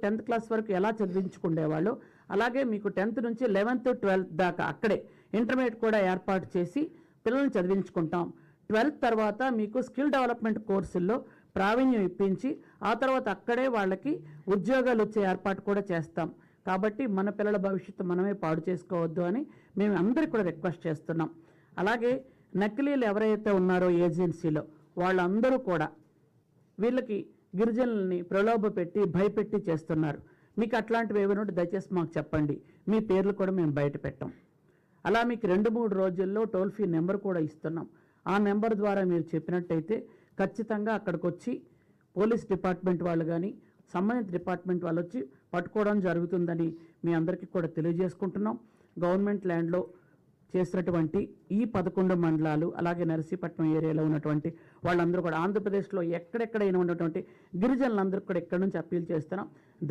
10th class వరకు ఎలా చదివించుకునేవాళ్ళు అలాగే మీకు 10th నుంచి 11th 12th దాకా అక్కడే ఇంటర్మీడియట్ కూడా ఏర్పాటు చేసి పిల్లల్ని చదివించుకుంటాం. 12th తర్వాత మీకు స్కిల్ డెవలప్మెంట్ కోర్సుల్లో ప్రావీణ్యం ఇప్పించి ఆ తర్వాత అక్కడే వాళ్ళకి ఉద్యోగాలు వచ్చే ఏర్పాటు కూడా చేస్తాం. కాబట్టి మన పిల్లల భవిష్యత్తు మనమే పాడు చేసుకోవద్దు అని మేము అందరికీ కూడా రిక్వెస్ట్ చేస్తున్నాం. అలాగే నకిలీలు ఎవరైతే ఉన్నారో ఏజెన్సీలో వాళ్ళందరూ కూడా వీళ్ళకి గిరిజనుల్ని ప్రలోభ పెట్టి భయపెట్టి చేస్తున్నారు. మీకు అట్లాంటివి ఏమైనా ఉంటే దయచేసి మాకు చెప్పండి, మీ పేర్లు కూడా మేము బయట పెట్టాం. అలా మీకు 2-3 రోజుల్లో టోల్ ఫ్రీ నెంబర్ కూడా ఇస్తున్నాం. ఆ నెంబర్ ద్వారా మీరు చెప్పినట్టయితే ఖచ్చితంగా అక్కడికి వచ్చి పోలీస్ డిపార్ట్మెంట్ వాళ్ళు కానీ సంబంధిత డిపార్ట్మెంట్ వాళ్ళు వచ్చి పట్టుకోవడం జరుగుతుందని మీ అందరికీ కూడా తెలియజేసుకుంటున్నాం. గవర్నమెంట్ ల్యాండ్లో చేసినటువంటి ఈ 11 మండలాలు అలాగే నర్సీపట్నం ఏరియాలో ఉన్నటువంటి వాళ్ళందరూ కూడా ఆంధ్రప్రదేశ్లో ఎక్కడెక్కడైనా ఉన్నటువంటి గిరిజనులందరూ కూడా ఇక్కడి నుంచి అప్పీల్ చేస్తున్నాం.